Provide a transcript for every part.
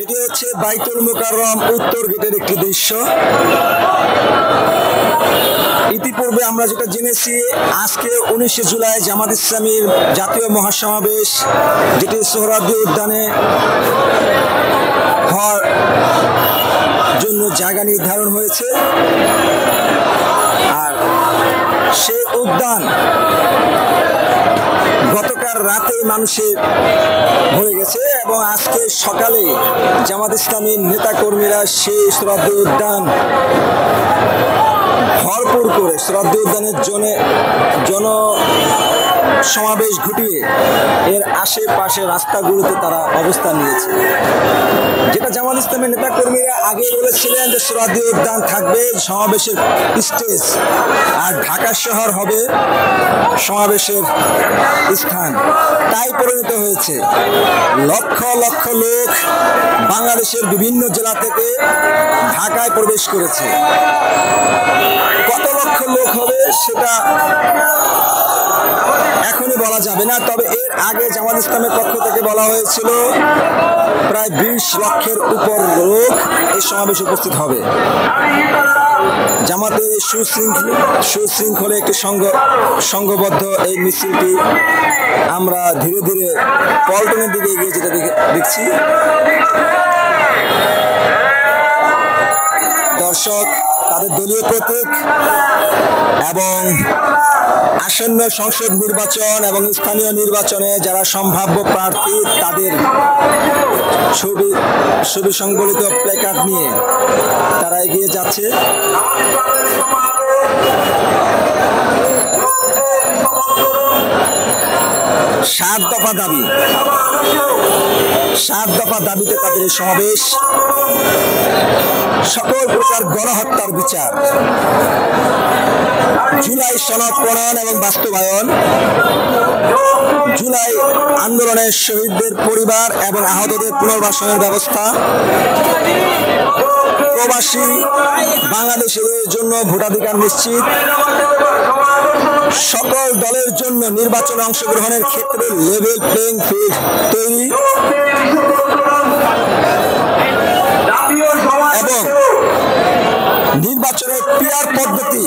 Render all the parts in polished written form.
এটি হচ্ছে বাইতুল মুকাররম উত্তর গেটের একটি দৃশ্য। ইতিপূর্বে আমরা যেটা জেনেছি, আজকে 19 জুলাই জামাত ইসলামীর জাতীয় মহাসমাবেশ, যেটি সোহরাওয়ার্দী উদ্যানে হওয়ার জন্য জায়গা নির্ধারণ হয়েছে। আর সে উদ্যান গতকাল রাতে মানুষের ভরে গেছে এবং আজকে সকালে জামাত ইসলামীর নেতাকর্মীরা সেই সোহরাওয়ার্দী উদ্যান ভরপুর করে সোহরাওয়ার্দী উদ্যানের জন সমাবেশ ঘটিয়ে এর আশেপাশে রাস্তাগুলোতে তারা অবস্থান নিয়েছে। যেটা জামাত ইসলামের নেতাকর্মীরা আগে বলেছিলেন যে সোহরাওয়ার্দী উদ্যান থাকবে সমাবেশের স্টেজ আর ঢাকা শহর হবে সমাবেশের স্থান, তাই পরিণত হয়েছে। লক্ষ লক্ষ লোক বাংলাদেশের বিভিন্ন জেলা থেকে ঢাকায় প্রবেশ করেছে। কত লক্ষ লোক হবে সেটা এখনই বলা যাবে না, তবে এর আগে জামাত ইসলামের পক্ষ থেকে বলা হয়েছিল প্রায় 20 লক্ষের উপর লোক এই সমাবেশে উপস্থিত হবে। জামাতের সুশৃঙ্খলে একটি সংঘবদ্ধ এই মিছিলটি আমরা ধীরে ধীরে পল্টনের দিকে এগিয়ে যেতে দেখছি। দর্শক তাদের দলীয় প্রতীক এবং আসন্ন সংসদ নির্বাচন এবং স্থানীয় নির্বাচনে যারা সম্ভাব্য প্রার্থী তাদের ছবি সংবলিত প্ল্যাকার্ড নিয়ে তারা এগিয়ে যাচ্ছে। সাত দফা দাবিতে তাদের সমাবেশ। সকল প্রকার গণহত্যার বিচার, জুলাই সনদ প্রণয়ন এবং বাস্তবায়ন, জুলাই আন্দোলনের শহীদদের পরিবার এবং আহতদের পুনর্বাসনের ব্যবস্থা, প্রবাসী বাংলাদেশিদের জন্য ভোটাধিকার নিশ্চিত, সকল দলের জন্য নির্বাচনে অংশগ্রহণের ক্ষেত্রে লেভেল প্লেইং ফিল্ড তৈরি এবং নির্বাচনের পিআর পদ্ধতি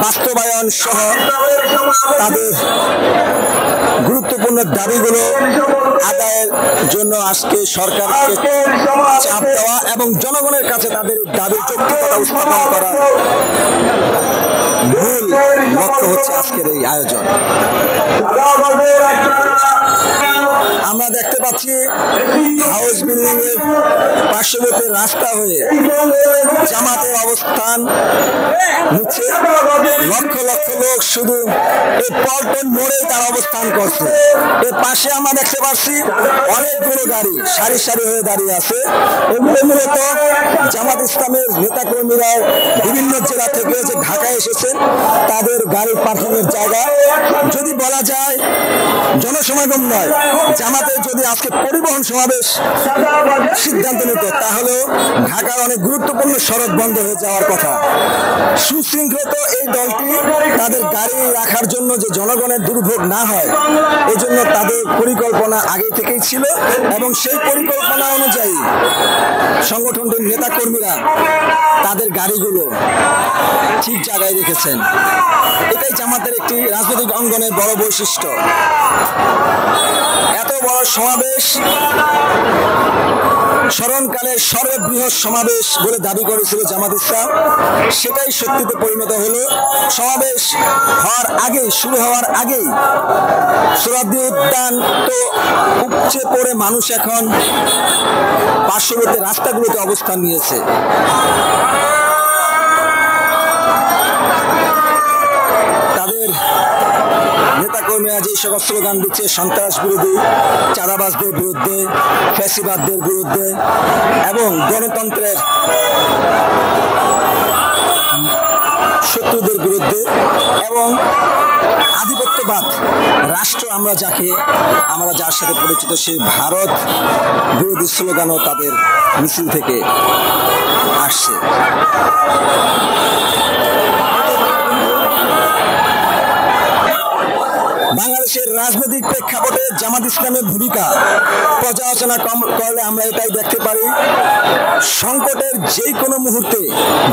বাস্তবায়ন সহ তাদের গুরুত্বপূর্ণ দাবিগুলো আদায়ের জন্য আজকে সরকারকে চাপ দেওয়া এবং জনগণের কাছে তাদের দাবির যৌক্তিকতা উপস্থাপন করা মূল লক্ষ্য হচ্ছে আজকের এই আয়োজন। আমরা দেখতে পাচ্ছি হাউস বিল্ডিং এর পার্শ্ববর্তী রাস্তা হয়ে জামাতের অবস্থান নিচ্ছে। লক্ষ লক্ষ লোক শুধু এই পল্টন মোড়ে তার অবস্থান করছে। এর পাশে আমরা দেখতে পাচ্ছি অনেকগুলো গাড়ি সারি সারি হয়ে দাঁড়িয়ে আছে। এগুলো মূলত জামাত ইসলামের নেতাকর্মীরা বিভিন্ন জেলা থেকে যে ঢাকায় এসেছেন তাদের গাড়ি পার্কিং এর জায়গা। যদি বলা যায় জনসমাগম নয়, জামাতের যদি আজকে পরিবহন সমাবেশ সিদ্ধান্ত নিত তাহলে ঢাকার অনেক গুরুত্বপূর্ণ সড়ক বন্ধ হয়ে যাওয়ার কথা। সুশৃঙ্খলিত এই দলটি তাদের গাড়ি রাখার জন্য যে জনগণের দুর্ভোগ না হয় এই জন্য তাদের পরিকল্পনা আগে থেকেই ছিল এবং সেই পরিকল্পনা অনুযায়ী সংগঠনটির নেতাকর্মীরা তাদের গাড়িগুলো ঠিক জায়গায় রেখেছেন। এটাই জামাতের একটি রাজনৈতিক অঙ্গনের বড় বৈশিষ্ট্য। এত বড় সমাবেশ স্মরণকালের সর্ববৃহৎ সমাবেশ বলে দাবি করেছিল জামাত ইসলাম, সেটাই সত্যিতে পরিণত হলো। সমাবেশ হওয়ার আগেই শুরু হওয়ার আগেই সোহরাওয়ার্দী উদ্যান তো উপচে পড়ে মানুষ এখন পার্শ্ববর্তী রাস্তাগুলোতে অবস্থান নিয়েছে। তাদের নেতাকর্মীরা যে সকল স্লোগান দিচ্ছে সন্ত্রাস বিরোধী, চাঁদাবাজদের বিরুদ্ধে, ফ্যাসিবাদদের বিরুদ্ধে এবং গণতন্ত্রের শত্রুদের বিরুদ্ধে এবং আধিপত্যবাদ রাষ্ট্র আমরা যার সাথে পরিচিত সেই ভারত বিরোধী স্লোগানও তাদের মিছিল থেকে আসছে। বাংলাদেশের রাজনৈতিক প্রেক্ষাপটে জামাত ইসলামের ভূমিকা পর্যালোচনা করলে আমরা এটাই দেখতে পারি, সংকটের যে কোনো মুহূর্তে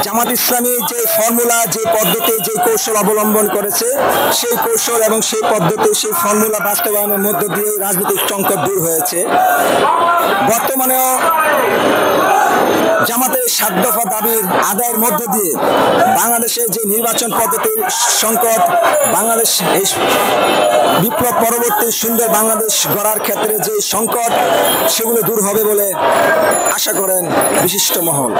জামাত ইসলামী যে ফর্মুলা, যে পদ্ধতি, যে কৌশল অবলম্বন করেছে, সেই কৌশল এবং সেই পদ্ধতি, সেই ফর্মুলা বাস্তবায়নের মধ্য দিয়ে রাজনৈতিক সংকট দূর হয়েছে। বর্তমানেও জামাতের 7 দফা দাবির আদায়ের মধ্য দিয়ে বাংলাদেশের যে নির্বাচন পদ্ধতির সংকট, বাংলাদেশ এই বিপ্লব পরবর্তী সুন্দর বাংলাদেশ গড়ার ক্ষেত্রে যে সংকট, সেগুলো দূর হবে বলে আশা করেন বিশিষ্ট মহল।